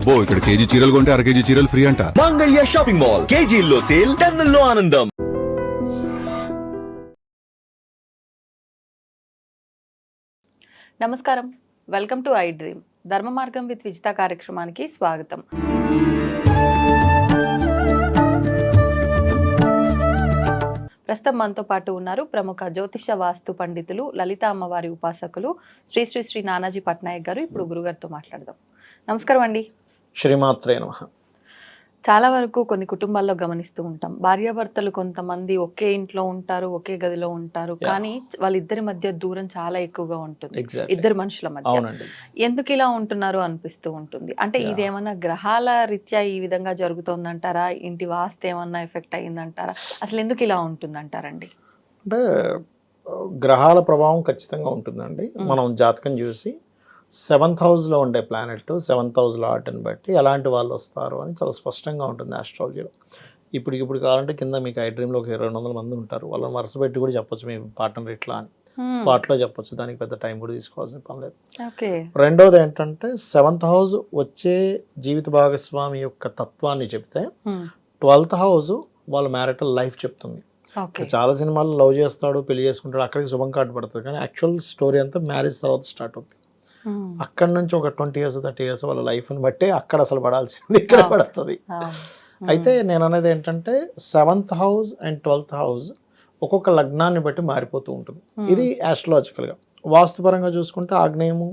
అబ్బో ఇక్కడ కేజీ చీరలు కొంటే అర కేజీ చీరలు ఫ్రీ అంట. మంగళ్య షాపింగ్ మాల్, కేజీల్లో సేల్, టన్నుల్లో ఆనందం. నమస్కారం, వెల్కమ్ టు ఐ డ్రీమ్. ధర్మ మార్గం విత్ విజిత కార్యక్రమానికి స్వాగతం. ప్రస్తుతం మనతో పాటు ఉన్నారు ప్రముఖ జ్యోతిష వాస్తు పండితులు, లలిత అమ్మవారి ఉపాసకులు శ్రీ శ్రీ శ్రీ నానాజీ పట్నాయక్ గారు. ఇప్పుడు గురుగారితో మాట్లాడదాం. నమస్కారం అండి. శ్రీమాత్రే నమః. చాలా వరకు కొన్ని కుటుంబాల్లో గమనిస్తూ ఉంటాం, భార్యాభర్తలు కొంతమంది ఒకే ఇంట్లో ఉంటారు, ఒకే గదిలో ఉంటారు, కానీ వాళ్ళిద్దరి మధ్య దూరం చాలా ఎక్కువగా ఉంటుంది, ఇద్దరు మనుషుల మధ్య. ఎందుకు ఇలా ఉంటున్నారు అనిపిస్తూ ఉంటుంది. అంటే ఇదేమన్నా గ్రహాల రీత్యా ఈ విధంగా జరుగుతుందంటారా, ఇంటి వాస్తు ఏమన్నా ఎఫెక్ట్ అయ్యిందంటారా, అసలు ఎందుకు ఇలా ఉంటుందంటారండి? అంటే గ్రహాల ప్రభావం ఖచ్చితంగా ఉంటుందండి. మనం జాతకం చూసి 7th హౌస్లో ఉండే ప్లానెట్ 7th హౌస్ లార్డ్ని బట్టి ఎలాంటి వాళ్ళు వస్తారు అని చాలా స్పష్టంగా ఉంటుంది ఆస్ట్రాలజీలో. ఇప్పుడు కావాలంటే కింద మీకు ఐ డ్రీమ్లో ఒక 200 మంది ఉంటారు, వాళ్ళని వరుస పెట్టి కూడా చెప్పొచ్చు మీ పార్ట్నర్ ఇట్లా అని, స్పాట్లో చెప్పొచ్చు. దానికి పెద్ద టైం కూడా తీసుకోవాల్సిన పని లేదు. రెండోది ఏంటంటే 7th హౌస్ వచ్చే జీవిత భాగస్వామి యొక్క తత్వాన్ని చెప్తే 12th హౌస్ వాళ్ళ మ్యారిటల్ లైఫ్ చెప్తుంది. చాలా సినిమాల్లో లవ్ చేస్తాడు, పెళ్లి చేసుకుంటాడు, అక్కడికి శుభం కార్డు పడుతుంది, కానీ యాక్చువల్ స్టోరీ అంతా మ్యారేజ్ తర్వాత స్టార్ట్ అవుతుంది. అక్కడ నుంచి ఒక 20 years 30 years వాళ్ళ లైఫ్ని బట్టి అక్కడ అసలు పడాల్సింది ఇక్కడ పడుతుంది. అయితే నేను అనేది ఏంటంటే 7th house and 12th house ఒక్కొక్క లగ్నాన్ని బట్టి మారిపోతూ ఉంటుంది. ఇది ఆస్ట్రాలజికల్గా. వాస్తుపరంగా చూసుకుంటే ఆగ్నేయము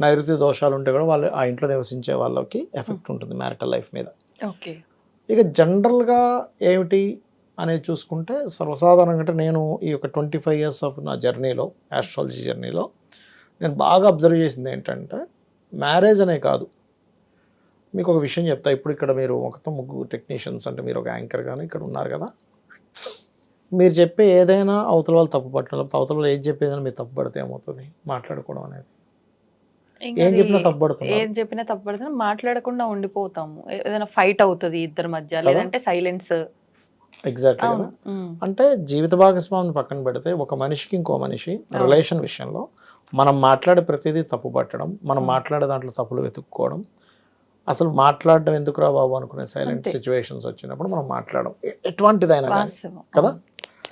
నైరుతి దోషాలు ఉంటే కూడా వాళ్ళు ఆ ఇంట్లో నివసించే వాళ్ళకి ఎఫెక్ట్ ఉంటుంది మ్యారిటల్ లైఫ్ మీద. ఇక జనరల్గా ఏమిటి అనేది చూసుకుంటే సర్వసాధారణంగా అంటే నేను ఈ యొక్క 25 years ఆఫ్ నా జర్నీలో, ఆస్ట్రాలజీ జర్నీలో నేను బాగా అబ్జర్వ్ చేసింది ఏంటంటే, మ్యారేజ్ అనే కాదు, మీకు ఒక విషయం చెప్తా. ఇప్పుడు ఇక్కడ మీరు ఒకతో ముగ్గురు టెక్నీషియన్స్, అంటే మీరు ఒక యాంకర్ కానీ ఇక్కడ ఉన్నారు కదా, మీరు చెప్పే ఏదైనా అవతల వాళ్ళు తప్పు పట్టడం, లేకపోతే అవతల వాళ్ళు ఏది చెప్పేదని మీరు తప్పు పడితే ఏమవుతుంది? మాట్లాడుకోవడం అనేది ఏం చెప్పినా తప్పు పడుతుంది, మాట్లాడకుండా ఉండిపోతాము, ఏదైనా ఫైట్ అవుతుంది ఇద్దరి మధ్య, లేదంటే సైలెన్స్. ఎగ్జాక్ట్లీ కదా. అంటే జీవిత భాగస్వామిని పక్కన పెడితే ఒక మనిషికి ఇంకో మనిషి రిలేషన్ విషయంలో మనం మాట్లాడే ప్రతిదీ తప్పు పట్టడం, మనం మాట్లాడే దాంట్లో తప్పులు వెతుక్కోవడం, అసలు మాట్లాడడం ఎందుకురా బాబు అనుకునే సైలెంట్ సిచ్యువేషన్స్ వచ్చినప్పుడు మనం మాట్లాడడం ఎటువంటిదైనా కదా,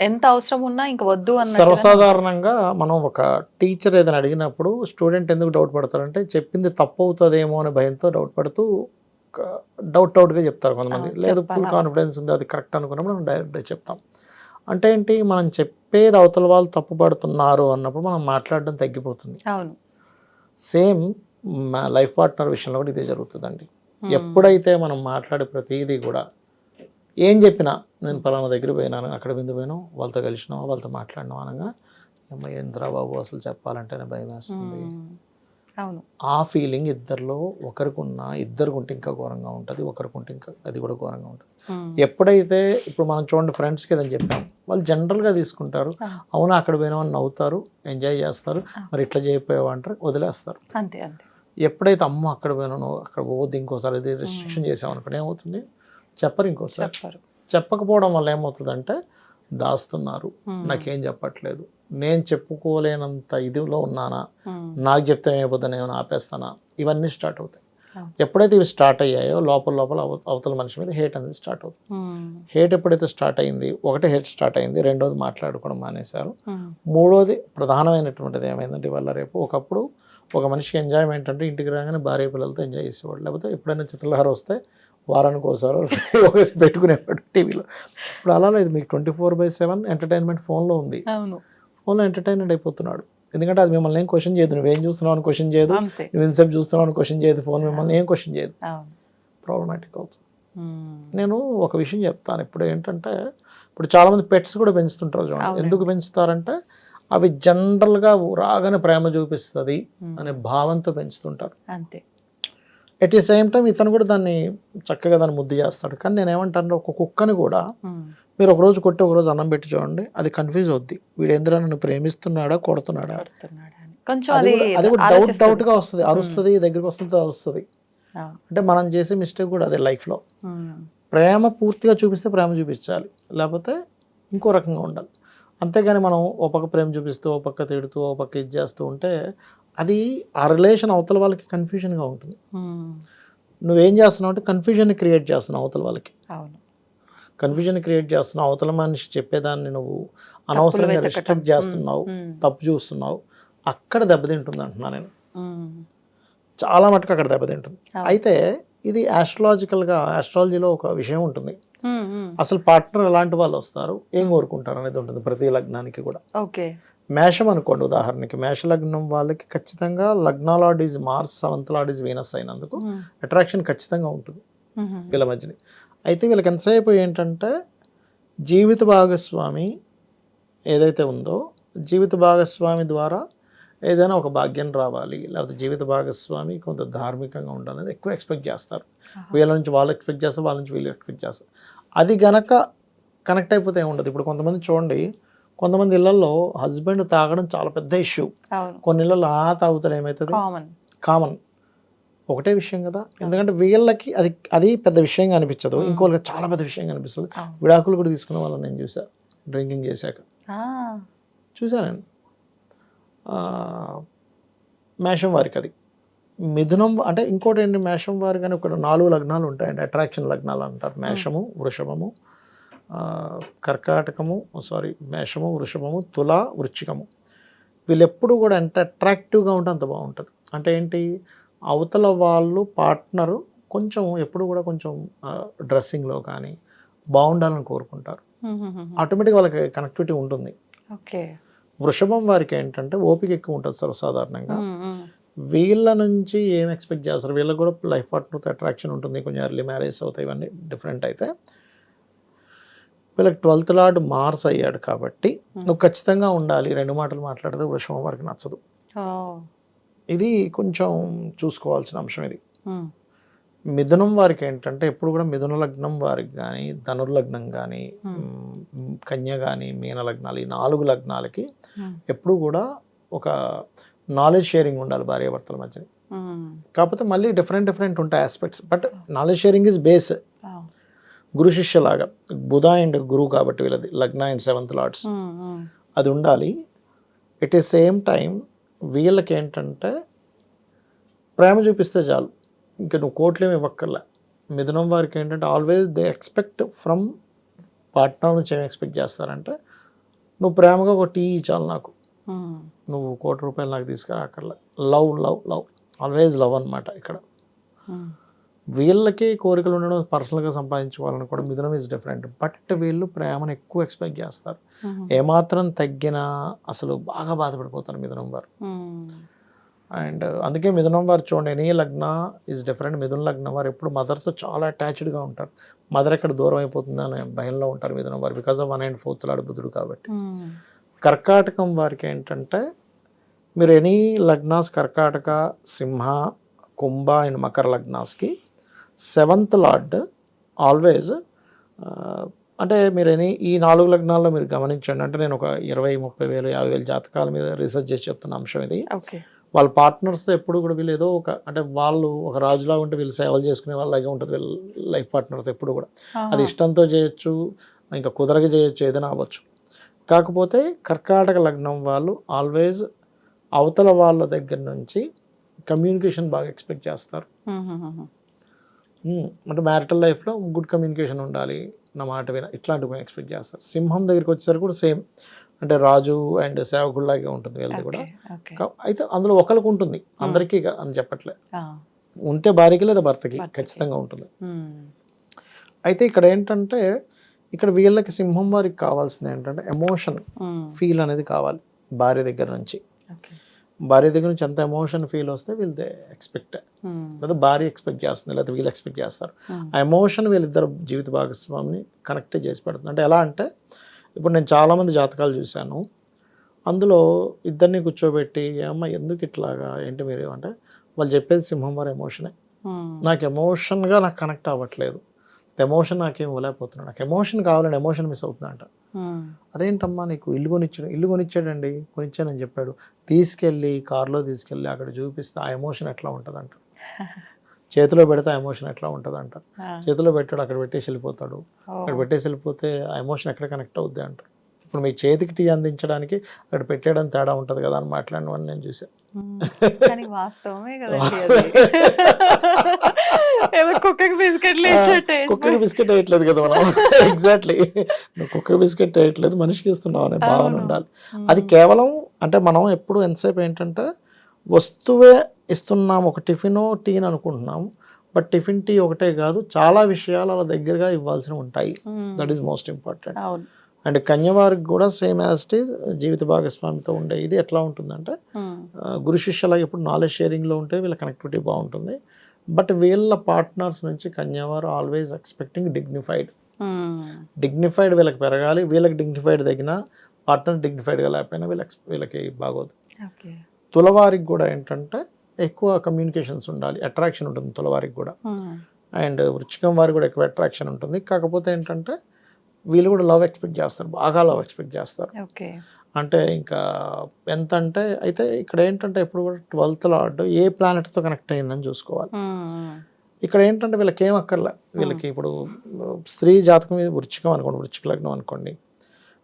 ఎంత అవసరం ఉన్నా ఇంకా వద్దు అన్న. సర్వసాధారణంగా మనం ఒక టీచర్ ఏదైనా అడిగినప్పుడు స్టూడెంట్ ఎందుకు డౌట్ పడతారంటే, చెప్పింది తప్పు అవుతుందేమో అనే భయంతో డౌట్ పడుతూ డౌట్గా చెప్తారు కొంతమంది. లేదు ఫుల్ కాన్ఫిడెన్స్ ఉంది, అది కరెక్ట్ అనుకున్నప్పుడు మనం డైరెక్ట్గా చెప్తాం. అంటే ఏంటి, మనం చెప్పేది అవతల వాళ్ళు తప్పు పడుతున్నారు అన్నప్పుడు మనం మాట్లాడడం తగ్గిపోతుంది. సేమ్ లైఫ్ పార్ట్నర్ విషయంలో కూడా ఇదే జరుగుతుందండి. ఎప్పుడైతే మనం మాట్లాడే ప్రతిదీ కూడా ఏం చెప్పినా, నేను పలానా దగ్గర పోయినాను, అక్కడ బిందు పోయినాం, వాళ్ళతో కలిసినావా, వాళ్ళతో మాట్లాడినావా అనగా, అమ్మాయి ఏంద్రా బాబు అసలు చెప్పాలంటేనే భయం వేస్తుంది. ఆ ఫీలింగ్ ఇద్దరిలో ఒకరికి ఉన్నా, ఇద్దరికి ఉంటే ఇంకా ఘోరంగా ఉంటుంది, ఒకరికి ఉంటే ఇంకా అది కూడా ఘోరంగా ఉంటుంది. ఎప్పుడైతే ఇప్పుడు మనం చూడండి ఫ్రెండ్స్కి ఏదని చెప్పాం, వాళ్ళు జనరల్గా తీసుకుంటారు, అవునా అక్కడ పోయినామని నవ్వుతారు, ఎంజాయ్ చేస్తారు, మరి ఇట్లా చేయకపోయావా అంటారు, వదిలేస్తారు. ఎప్పుడైతే అమ్మ అక్కడ పోయినాను, అక్కడ పోవద్దు, ఇంకోసారి ఇది రిస్ట్రిక్షన్ చేసామనుకోండి ఏమవుతుంది, చెప్పరు. ఇంకోసారి చెప్పకపోవడం వల్ల ఏమవుతుందంటే, దాస్తున్నారు, నాకేం చెప్పట్లేదు, నేను చెప్పుకోలేనంత ఇదిలో ఉన్నానా, నాకు చెప్తే ఏమైపోతుంది, నేను ఆపేస్తానా, ఇవన్నీ స్టార్ట్ అవుతాయి. ఎప్పుడైతే ఇవి స్టార్ట్ అయ్యాయో లోపల అవతల మనిషి మీద హేట్ అనేది స్టార్ట్ అవుతుంది. హేట్ ఎప్పుడైతే స్టార్ట్ అయింది, ఒకటి హేట్ స్టార్ట్ అయింది, రెండోది మాట్లాడుకోవడం మానేశారు, మూడోది ప్రధానమైనటువంటిది ఏమైందంటే, ఇవాళ రేపు ఒకప్పుడు ఒక మనిషికి ఎంజాయ్మెంట్ అంటే ఇంటికి రాగానే భార్య పిల్లలతో ఎంజాయ్ చేసేవాడు, లేకపోతే ఎప్పుడైనా చిత్రలహరి వస్తే వారానికి ఒకసారి పెట్టుకునేవాడు టీవీలో. ఇప్పుడు అలా లేదు, మీకు 24/7 ఎంటర్టైన్మెంట్ ఫోన్లో ఉంది, ఫోన్లో ఎంటర్టైన్మెంట్ అయిపోతున్నాడు. ఎందుకంటే అది మిమ్మల్ని ఏం క్వశ్చన్ చేయదు, నువ్వేం చూస్తున్నావు అని క్వశ్చన్ చేయదు, నువ్వు ఇన్సేపు చూస్తున్నావు అని క్వశ్చన్ చేయదు, ఫోన్ మిమ్మల్ని ఏం క్వశ్చన్ చేయదు. ప్రాబ్లమాటిక్ అవుతుంది. నేను ఒక విషయం చెప్తాను, ఇప్పుడు ఏంటంటే, ఇప్పుడు చాలామంది పెట్స్ కూడా పెంచుతుంటారు చూడండి. ఎందుకు పెంచుతారంటే, అవి జనరల్గా రాగానే ప్రేమ చూపిస్తుంది అనే భావంతో పెంచుతుంటారు. ఎట్ ది సేమ్ టైం ఇతను కూడా దాన్ని చక్కగా దాన్ని ముద్దు చేస్తాడు. కానీ నేను ఏమంటాను, ఒక కుక్కని కూడా మీరు ఒకరోజు కొట్టి ఒకరోజు అన్నం పెట్టి చూడండి, అది కన్ఫ్యూజ్ అవుద్ది, వీడు ఎందులో నన్ను ప్రేమిస్తున్నాడా కొడుతున్నాడా, అది కూడా డౌట్గా వస్తుంది, అరుస్తుంది, దగ్గరికి వస్తుంది, అరుస్తుంది. అంటే మనం చేసే మిస్టేక్ కూడా అదే లైఫ్లో. ప్రేమ పూర్తిగా చూపిస్తే ప్రేమ చూపించాలి, లేకపోతే ఇంకో రకంగా ఉండాలి. అంతేగాని మనం ఓ పక్క ప్రేమ చూపిస్తూ, ఓ పక్క తిడుతూ, ఓ పక్క ఇది చేస్తూ ఉంటే అది ఆ రిలేషన్ అవతల వాళ్ళకి కన్ఫ్యూజన్గా ఉంటుంది. నువ్వేం చేస్తున్నావు అంటే కన్ఫ్యూజన్ క్రియేట్ చేస్తున్నావు అవతల వాళ్ళకి, అవును. కన్ఫ్యూజన్ క్రియేట్ చేస్తున్నావు, అవతల మనిషి చెప్పేదాన్ని నువ్వు అనవసరంగా వెతకటం. రిస్ట్రిక్ట్ చేస్తున్నావు, తప్పు చూస్తున్నావు, అక్కడ దెబ్బతింటుంది అంటున్నా నేను. చాలా మటుకు అక్కడ దెబ్బతింటుంది. అయితే ఇది ఆస్ట్రాలజీలో ఒక విషయం ఉంటుంది. అసలు పార్ట్నర్ ఎలాంటి వాళ్ళు వస్తారు, ఏం కోరుకుంటారు అనేది ఉంటుంది ప్రతి లగ్నానికి కూడా. ఓకే. మేషం అనుకోండి ఉదాహరణకి, మేష లగ్నం వాళ్ళకి ఖచ్చితంగా లగ్న lord is Mars, seventh lord is Venus అయినందుకు అట్రాక్షన్ ఖచ్చితంగా ఉంటుంది వీళ్ళ మధ్యని. అయితే వీళ్ళకి ఎంతసేపు ఏంటంటే జీవిత భాగస్వామి ఏదైతే ఉందో, జీవిత భాగస్వామి ద్వారా ఏదైనా ఒక భాగ్యం రావాలి, లేకపోతే జీవిత భాగస్వామి కొంత ధార్మికంగా ఉండాలని ఎక్కువ ఎక్స్పెక్ట్ చేస్తారు. వీళ్ళ నుంచి వాళ్ళు ఎక్స్పెక్ట్ చేస్తారు, వాళ్ళ నుంచి వీళ్ళు ఎక్స్పెక్ట్ చేస్తారు. అది గనక కనెక్ట్ అయిపోతే ఏముండదు. ఇప్పుడు కొంతమంది చూడండి, కొంతమంది ఇళ్లలో హస్బెండ్ తాగడం చాలా పెద్ద ఇష్యూ, కొన్ని ఇళ్లలో తాగుతాడు ఏమవుతుంది కామన్, ఒకటే విషయం కదా. ఎందుకంటే వీళ్ళకి అది పెద్ద విషయంగా అనిపించదు, ఇంకోళ్ళకి చాలా పెద్ద విషయంగా అనిపిస్తుంది. విడాకులు కూడా తీసుకునే వాళ్ళని నేను చూసా డ్రింకింగ్ చేశాక, చూసాను నేను. మేషం వారికి అది. మిథునం అంటే ఇంకోటి ఏంటి, మేషం వారి కానీ ఒక 4 లగ్నాలు ఉంటాయండి, అట్రాక్షన్ లగ్నాలు అంటారు. మేషము, వృషభము, మేషము, వృషభము, తుల, వృశ్చికము. వీళ్ళు ఎప్పుడు కూడా ఎంత అట్రాక్టివ్గా ఉంటే అంత బాగుంటుంది. అంటే ఏంటి, అవతల వాళ్ళు పార్ట్నరు కొంచెం ఎప్పుడు కూడా కొంచెం డ్రెస్సింగ్లో కానీ బాగుండాలని కోరుకుంటారు. ఆటోమేటిక్గా వాళ్ళకి కనెక్టివిటీ ఉంటుంది. ఓకే. వృషభం వారికి ఏంటంటే ఓపిక ఎక్కువ ఉంటుంది సర్వసాధారణంగా. వీళ్ళ నుంచి ఏం ఎక్స్పెక్ట్ చేస్తారు, వీళ్ళకి కూడా లైఫ్ పార్ట్నర్తో అట్రాక్షన్ ఉంటుంది, కొంచెం ఎర్లీ మ్యారేజ్ అవుతాయి, ఇవన్నీ డిఫరెంట్. అయితే వీళ్ళకి 12th లార్డ్ మార్స్ అయ్యాడు కాబట్టి నువ్వు ఖచ్చితంగా ఉండాలి, 2 మాటలు మాట్లాడితే వృషభం వారికి నచ్చదు. ఇది కొంచెం చూసుకోవాల్సిన అంశం. ఇది మిథునం వారికి ఏంటంటే ఎప్పుడు కూడా మిథున లగ్నం వారికి కానీ, ధనుర్లగ్నం కానీ, కన్య కానీ, మీన లగ్నాలు, ఈ 4 లగ్నాలకి ఎప్పుడు కూడా ఒక నాలెడ్జ్ షేరింగ్ ఉండాలి భార్యాభర్తల మధ్య. కాకపోతే మళ్ళీ డిఫరెంట్ ఉంటాయి aspects, but knowledge sharing is base. గురు శిష్యలాగా, బుధ అండ్ గురువు కాబట్టి వీళ్ళది లగ్న అండ్ 7th లార్డ్స్, అది ఉండాలి. ఎట్ ఏ సేమ్ టైం వీళ్ళకి ఏంటంటే ప్రేమ చూపిస్తే చాలు, ఇంకా నువ్వు కోట్లేమి ఇవ్వక్కర్లే. మిథునం వారికి ఏంటంటే always they expect from partner నుంచి ఏమి ఎక్స్పెక్ట్ చేస్తారంటే, నువ్వు ప్రేమగా ఒక టీ చాలు నాకు, నువ్వు ₹1,00,00,000 నాకు తీసుకురాక్కర్లే. Love love love always love అనమాట. ఇక్కడ వీళ్ళకి కోరికలు ఉండడం, పర్సనల్గా సంపాదించుకోవాలని కూడా మిథునం ఈజ్ డిఫరెంట్. బట్ వీళ్ళు ప్రేమను ఎక్కువ ఎక్స్పెక్ట్ చేస్తారు. ఏమాత్రం తగ్గినా అసలు బాగా బాధపడిపోతారు మిథునం వారు. అండ్ అందుకే మిథునం వారు చూడండి, ఎనీ లగ్న ఈజ్ డిఫరెంట్. మిథున లగ్నం వారు ఎప్పుడు మదర్తో చాలా అటాచ్డ్గా ఉంటారు. మదర్ ఎక్కడ దూరం అయిపోతుందని భయంలో ఉంటారు మిథునం వారు, because of 1 and 4th lord బుధుడు కాబట్టి. కర్కాటకం వారికి ఏంటంటే మీరు ఎనీ లగ్నాస్, కర్కాటక, సింహ, కుంభ and Makar లగ్నాస్కి 7th lord always, అంటే మీరు ఈ 4 లగ్నాల్లో మీరు గమనించండి. అంటే నేను ఒక 20,000, 30,000, 50,000 జాతకాల మీద రీసెర్చ్ చేసి చెప్తున్న అంశం ఇది. వాళ్ళ పార్ట్నర్స్తో ఎప్పుడు కూడా వీళ్ళు ఏదో ఒక, అంటే వాళ్ళు ఒక రాజులా ఉంటే వీళ్ళు సేవలు చేసుకునే వాళ్ళలాగే ఉంటుంది వీళ్ళ లైఫ్ పార్ట్నర్తో ఎప్పుడు కూడా. అది ఇష్టంతో చేయొచ్చు, ఇంకా కుదరగా చేయొచ్చు, ఏదైనా అవ్వచ్చు. కాకపోతే కర్కాటక లగ్నం వాళ్ళు ఆల్వేస్ అవతల వాళ్ళ దగ్గర నుంచి కమ్యూనికేషన్ బాగా ఎక్స్పెక్ట్ చేస్తారు. అంటే మ్యారిటల్ లైఫ్లో గుడ్ కమ్యూనికేషన్ ఉండాలి, నా మాట విన, ఇట్లాంటివి ఎక్స్పెక్ట్ చేస్తారు. సింహం దగ్గరికి వచ్చేసరికి కూడా సేమ్, అంటే రాజు అండ్ సేవకుల్లాగే ఉంటుంది వీళ్ళది కూడా. అయితే అందులో ఒకరికి ఉంటుంది, అందరికీ అని చెప్పట్లే, ఉంటే భార్యకి లేదా భర్తకి ఖచ్చితంగా ఉంటుంది. అయితే ఇక్కడ ఏంటంటే, ఇక్కడ వీళ్ళకి సింహం వారికి కావాల్సింది ఏంటంటే ఎమోషన్ ఫీల్ అనేది కావాలి భార్య దగ్గర నుంచి. భార్య దగ్గర నుంచి ఎంత ఎమోషన్ ఫీల్ వస్తే వీళ్ళు ఎక్స్పెక్ట్, లేదా భార్య ఎక్స్పెక్ట్ చేస్తుంది, లేదా వీళ్ళు ఎక్స్పెక్ట్ చేస్తారు. ఆ ఎమోషన్ వీళ్ళిద్దరు జీవిత భాగస్వామిని కనెక్ట్ చేసి పెడుతుంది. అంటే ఎలా అంటే, ఇప్పుడు నేను చాలామంది జాతకాలు చూశాను, అందులో ఇద్దరిని కూర్చోబెట్టి అమ్మ ఎందుకు ఇట్లాగా ఏంటి మీరు అంటే, వాళ్ళు చెప్పేది సింహం వారి ఎమోషనే. నాకు ఎమోషన్గా నాకు కనెక్ట్ అవ్వట్లేదు, ఎమోషన్ నాకేం ఇవ్వలేకపోతున్నాను, నాకు ఎమోషన్ కావాలని ఎమోషన్ మిస్ అవుతుందంట. అదేంటమ్మా నీకు ఇల్లు కొనిచ్చాడండి, కొనిచ్చానని చెప్పాడు, తీసుకెళ్ళి కార్లో తీసుకెళ్ళి అక్కడ చూపిస్తే ఆ ఎమోషన్ ఎట్లా ఉంటుందంట, చేతిలో పెడితే ఆ ఎమోషన్ ఎట్లా ఉంటుందంట, చేతిలో పెట్టాడు అక్కడ పెట్టేసి వెళ్ళిపోతాడు, అక్కడ పెట్టేసి వెళ్ళిపోతే ఆ ఎమోషన్ ఎక్కడ కనెక్ట్ అవుద్ది అంటారు. ఇప్పుడు మీ చేతికి టీ అందించడానికి అక్కడ పెట్టేయడం తేడా ఉంటుంది కదా అని మాట్లాడినవన్నీ నేను చూసాను. కానీ వాస్తవమే కదండి అది. ఏదో కుక్కకి బిస్కెట్లు వేసినట్టు కుక్కకి బిస్కెట్ వేయట్లేదు కదా మనం. ఎగ్జాక్ట్లీ, నువ్వు కుక్క బిస్కెట్ వేయట్లేదు, మనిషికి ఇస్తున్నావు అనే భావన ఉండాలి. అది కేవలం అంటే మనం ఎప్పుడు ఎంతసేపు ఏంటంటే వస్తువే ఇస్తున్నాం, ఒక టిఫిన్ టీని అనుకుంటున్నాము. బట్ టిఫిన్ టీ ఒకటే కాదు, చాలా విషయాలు అలా దగ్గరగా ఇవ్వాల్సినవి ఉంటాయి. That is most important. And కన్యవారికి కూడా సేమ్ యాజ్ ఇట్ ఈజ్ జీవిత భాగస్వామితో ఉండే ఇది ఎట్లా ఉంటుందంటే గురు శిష్యులాగా ఇప్పుడు నాలెడ్జ్ షేరింగ్లో ఉంటే వీళ్ళ కనెక్టివిటీ బాగుంటుంది. బట్ వీళ్ళ పార్ట్నర్స్ నుంచి కన్యవారు ఆల్వేస్ ఎక్స్పెక్టింగ్ డిగ్నిఫైడ్ వీళ్ళకి పెరగాలి. వీళ్ళకి డిగ్నిఫైడ్ తగిన పార్ట్నర్ డిగ్నిఫైడ్గా లేకపోయినా వీళ్ళకి బాగోదు. తులవారికి కూడా ఏంటంటే ఎక్కువ కమ్యూనికేషన్స్ ఉండాలి, అట్రాక్షన్ ఉంటుంది తులవారికి కూడా. అండ్ వృశ్చికం వారికి కూడా ఎక్కువ అట్రాక్షన్ ఉంటుంది. కాకపోతే ఏంటంటే వీళ్ళు కూడా లవ్ ఎక్స్పెక్ట్ చేస్తారు, బాగా లవ్ ఎక్స్పెక్ట్ చేస్తారు. అంటే ఇంకా ఎంత అంటే అయితే ఇక్కడ ఏంటంటే ఇప్పుడు కూడా 12th లార్డ్ ఏ ప్లానెట్తో కనెక్ట్ అయిందని చూసుకోవాలి. ఇక్కడ ఏంటంటే వీళ్ళకి ఏం అక్కర్లే. వీళ్ళకి ఇప్పుడు స్త్రీ జాతకం వృశ్చికం అనుకోండి, వృశ్చిక లగ్నం అనుకోండి,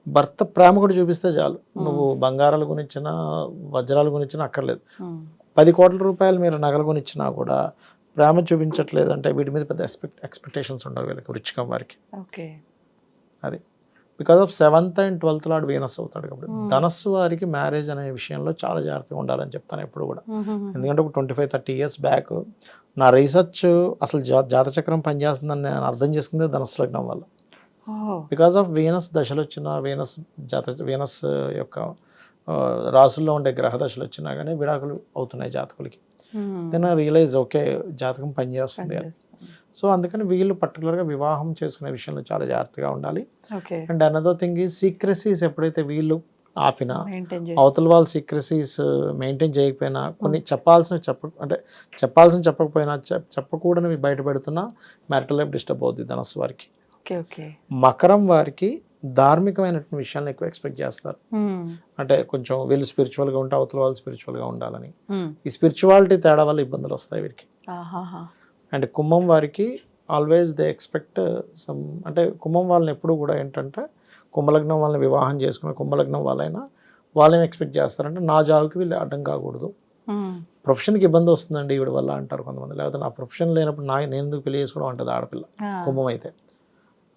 భర్త ప్రేమ కూడా చూపిస్తే చాలు. నువ్వు బంగారాలు కొనిచ్చిన వజ్రాలు కొనిచ్చినా అక్కర్లేదు. 10 కోట్ల రూపాయలు మీరు నగలు కొనిచ్చినా కూడా ప్రేమ చూపించట్లేదు అంటే వీటి మీద పెద్ద ఎక్స్పెక్టేషన్స్ ఉండవు వీళ్ళకి, వృశ్చికం వారికి. అది because of 7th and 12th lord Venus అవుతాడు కాబట్టి. ధనస్సు వారికి మ్యారేజ్ అనే విషయంలో చాలా జాగ్రత్తగా ఉండాలని చెప్తాను ఎప్పుడు కూడా. ఎందుకంటే ఒక 25-30 years బ్యాక్ నా రీసెర్చ్ అసలు జాతచక్రం పనిచేస్తుందని నేను అర్థం చేసుకుంది ధనస్సు లగ్నం వల్ల. బికాస్ ఆఫ్ వీనస్ దశలు వచ్చిన వీనస్ యొక్క రాసుల్లో ఉండే గ్రహ దశలు వచ్చినా కానీ విడాకులు అవుతున్నాయి జాతకులకి. దెన్ ఐ రియలైజ్ ఓకే జాతకం పనిచేస్తుంది అని. సో అందుకని వీళ్ళు పర్టికులర్గా వివాహం చేసుకునే విషయంలో చాలా జాగ్రత్తగా ఉండాలి. అండ్ అనదర్ థింగ్ ఈ సీక్రెసీస్ ఎప్పుడైతే వీళ్ళు ఆపినా, అవతల వాళ్ళ సీక్రెసీస్ మెయింటైన్ చేయకపోయినా, కొన్ని చెప్పాల్సిన చెప్పకపోయినా, చెప్పకూడని బయట పెడుతున్నా మ్యారిటల్ లైఫ్ డిస్టర్బ్ అవుతుంది ధనస్సు వారికి. మకరం వారికి ధార్మికమైన విషయాలను ఎక్కువ ఎక్స్పెక్ట్ చేస్తారు. అంటే కొంచెం వీళ్ళు స్పిరిచువల్గా ఉంటే అవతల వాళ్ళు స్పిరిచువల్గా ఉండాలని. ఈ స్పిరిచువాలిటీ తేడా వల్ల ఇబ్బందులు వస్తాయి వీరికి. అండ్ కుంభం వారికి ఆల్వేస్ దే ఎక్స్పెక్ట్ సమ్, అంటే కుంభం వాళ్ళని ఎప్పుడు కూడా ఏంటంటే కుంభలగ్నం వాళ్ళని వివాహం చేసుకున్న కుంభలగ్నం వాళ్ళని ఎక్స్పెక్ట్ చేస్తారంటే నా జాబ్కి వీళ్ళు అడ్డం కాకూడదు. ప్రొఫెషన్కి ఇబ్బంది వస్తుందండి వీడి వల్ల అంటారు కొంతమంది. లేకపోతే నా ప్రొఫెషన్ లేనప్పుడు నేను ఎందుకు పెళ్లి చేసుకోవడం అంటుంది ఆడపిల్ల కుంభం అయితే.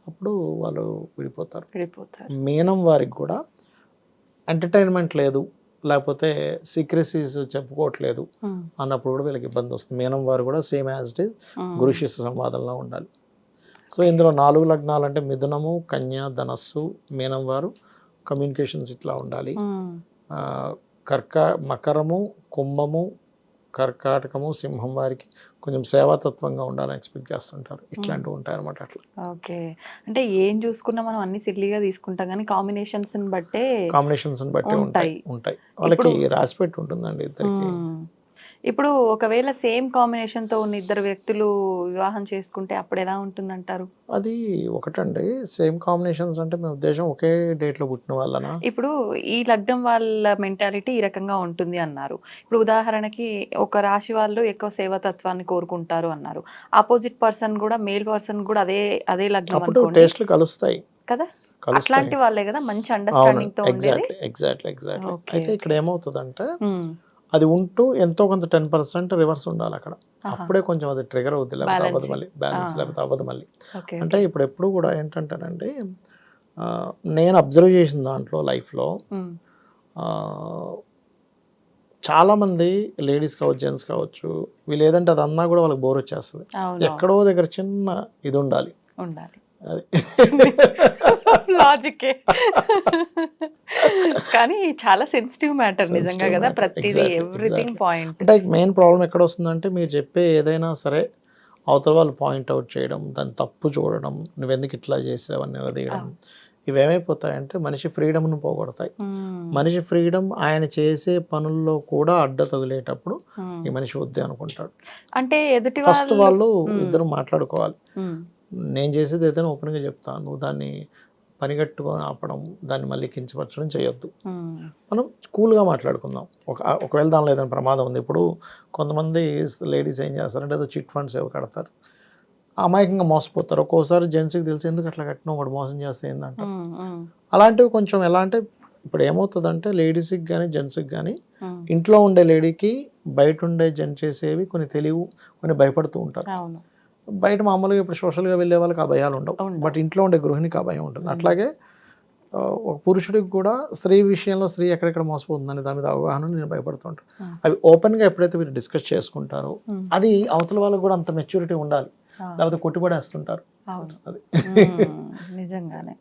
అప్పుడు వాళ్ళు విడిపోతారు. మీనం వారికి కూడా ఎంటర్టైన్మెంట్ లేదు, లేకపోతే సీక్రెసీస్ చెప్పుకోవట్లేదు అన్నప్పుడు కూడా వీళ్ళకి ఇబ్బంది వస్తుంది. మీనం వారు కూడా సేమ్ యాజ్ ఇట్ ఈజ్ గురు శిష్య సంవాదంలో ఉండాలి. సో ఇందులో 4 లగ్నాలు అంటే మిథునము, కన్య, ధనస్సు, మీనం వారు కమ్యూనికేషన్స్ ఇట్లా ఉండాలి. మకరము, కుంభము, కర్కాటకము, సింహం వారికి కొంచెం సేవాతత్వంగా ఉండాలని ఎక్స్పెక్ట్ చేస్తుంటారు. ఇట్లాంటివి ఉంటాయి అనమాట. అట్లా ఓకే, అంటే ఏం చూసుకున్నా మనం అన్ని సిల్లీగా తీసుకుంటాం కానీ కాంబినేషన్స్ బట్టే ఉంటాయి. వాళ్ళకి రాసిపెట్టి ఉంటుందండి ఇద్దరికి. ఇప్పుడు ఒకవేళ సేమ్ కాంబినేషన్ తో ఉన్న ఇద్దరు వ్యక్తులు వివాహం చేసుకుంటే అప్పుడు ఎలా ఉంటుందంటారు? అది ఒకటండి, సేమ్ కాంబినేషన్స్ అంటే మీ ఉద్దేశం ఒకే డేట్ లో పుట్టిన వాళ్ళనా? ఇప్పుడు ఈ లగ్నం వాళ్ళ మెంటాలిటీ ఈ రకంగా ఉంటుంది అన్నారు. ఇప్పుడు ఉదాహరణకి ఒక రాశి వాళ్ళు ఎక్కువ సేవతత్వాన్ని కోరుకుంటారు అన్నారు. ఆపోజిట్ పర్సన్ కూడా, మేల్ పర్సన్ కూడా అదే లగ్నం అనుకోండి, టేస్ట్లు కలుస్తాయి కదా, అట్లాంటి వాళ్ళే కదా మంచి అండర్స్టాండింగ్ తో ఉండేది. ఎగ్జాక్ట్లీ. అయితే ఇక్కడ ఏమవుతుందంటే అది ఉంటూ ఎంతో కొంత 10% రివర్స్ ఉండాలి అక్కడ. అప్పుడే కొంచెం అది ట్రిగర్ అవుతుంది, లేకపోతే అవ్వదు మళ్ళీ బ్యాలెన్స్, లేకపోతే అవ్వదు మళ్ళీ. అంటే ఇప్పుడు ఎప్పుడు కూడా ఏంటంటేనండి, నేను అబ్జర్వ్ చేసిన దాంట్లో లైఫ్లో చాలామంది లేడీస్ కావచ్చు, జెంట్స్ కావచ్చు, వీళ్ళు ఏదంటే అది అన్నా కూడా వాళ్ళకి బోర్ వచ్చేస్తుంది. ఎక్కడో దగ్గర చిన్న ఇది ఉండాలి. అది లాజికే కానీ చాలా సెన్సిటివ్ మ్యాటర్ నిజంగా కదా, ప్రతిదీ ఎవ్రీథింగ్ పాయింట్. అంటే మెయిన్ ప్రాబ్లం ఎక్కడ వస్తుందంటే మీరు చెప్పే ఏదైనా సరే అవతల వాళ్ళు పాయింట్ అవుట్ చేయడం, దాన్ని తప్పు చూడడం, నువ్వెందుకు ఇట్లా చేసావని నిలదీయడం, ఇవేమైపోతాయంటే మనిషి ఫ్రీడమ్ను పోగొడతాయి. మనిషి ఫ్రీడమ్ ఆయన చేసే పనుల్లో కూడా అడ్డ తగిలేటప్పుడు ఈ మనిషి వద్దే అనుకుంటాడు. అంటే ఎదుటి ఫస్ట్ వాళ్ళు ఇద్దరు మాట్లాడుకోవాలి. నేను చేసేది ఏదైనా ఓపెన్గా చెప్తాను, నువ్వు దాన్ని పనిగట్టుకొని ఆపడం, దాన్ని మళ్ళీ కించపరచడం చేయొద్దు. మనం కూల్గా మాట్లాడుకుందాం. ఒకవేళ దానిలో ఏదైనా ప్రమాదం ఉంది. ఇప్పుడు కొంతమంది లేడీస్ ఏం చేస్తారంటే ఏదో చిట్ ఫండ్స్ ఏవో కడతారు, అమాయకంగా మోసపోతారు. ఒక్కోసారి జెంట్స్కి తెలిసి ఎందుకు అట్లా కట్టినా వాడు మోసం చేస్తే ఏందంటారు. అలాంటివి కొంచెం ఎలా అంటే ఇప్పుడు ఏమవుతుందంటే లేడీస్కి కానీ జెంట్స్కి కానీ ఇంట్లో ఉండే లేడీకి బయట ఉండే జెంట్స్ చేసేవి కొన్ని తెలివి, కొన్ని భయపడుతూ ఉంటారు. బయట మామూలుగా ఇప్పుడు సోషల్గా వెళ్ళే వాళ్ళకి ఆ భయాలు ఉండవు, బట్ ఇంట్లో ఉండే గృహిణికి ఆ భయం ఉంటుంది. అట్లాగే ఒక పురుషుడికి కూడా స్త్రీ విషయంలో స్త్రీ ఎక్కడెక్కడ మోసపోతుందని దాని మీద అవగాహన నేను భయపడుతూ ఉంటాను. అవి ఓపెన్గా ఎప్పుడైతే మీరు డిస్కస్ చేసుకుంటారో అది అవతల వాళ్ళకి కూడా అంత మెచ్యూరిటీ ఉండాలి, లేకపోతే కొట్టుబడేస్తుంటారు. అది నిజంగానే.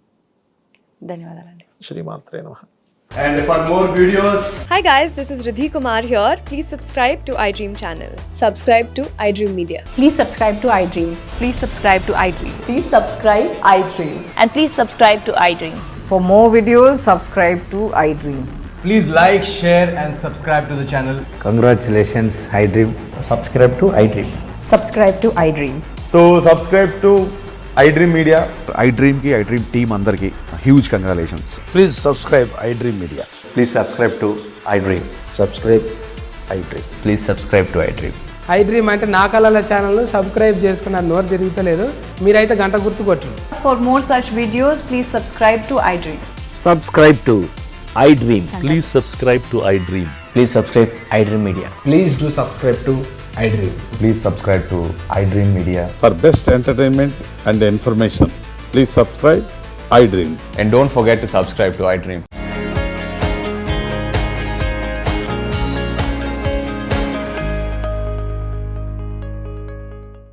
ధన్యవాదాలండి. శ్రీమాత్రే నమః. And for more videos, Hi guys, this is Riddhi Kumar here. Please subscribe to iDream channel. Subscribe to iDream Media. Please subscribe to iDream. Please subscribe to iDream. Please subscribe iDream. And please subscribe to iDream. For more videos, subscribe to iDream. please like, share and subscribe to the channel. Congratulations, iDream. Subscribe to iDream. Subscribe to iDream. So subscribe to iDream Media. I dream కి I dream team అందరికి huge congratulations. Please subscribe iDream Media. Please subscribe to iDream. Subscribe iDream. Please subscribe to iDream. iDream అంటే నా కళల channel subscribe చేసుకున్న నోరు తిరుగుతలేదు, మీరైతే గంట గుర్తు కొట్టండి. For more such videos, please subscribe to iDream. Subscribe to iDream. Please subscribe to iDream. Please subscribe iDream Media. Please do subscribe to iDream. Please subscribe to iDream Media. For best entertainment and information please subscribe I dream. And don't forget to subscribe to iDream.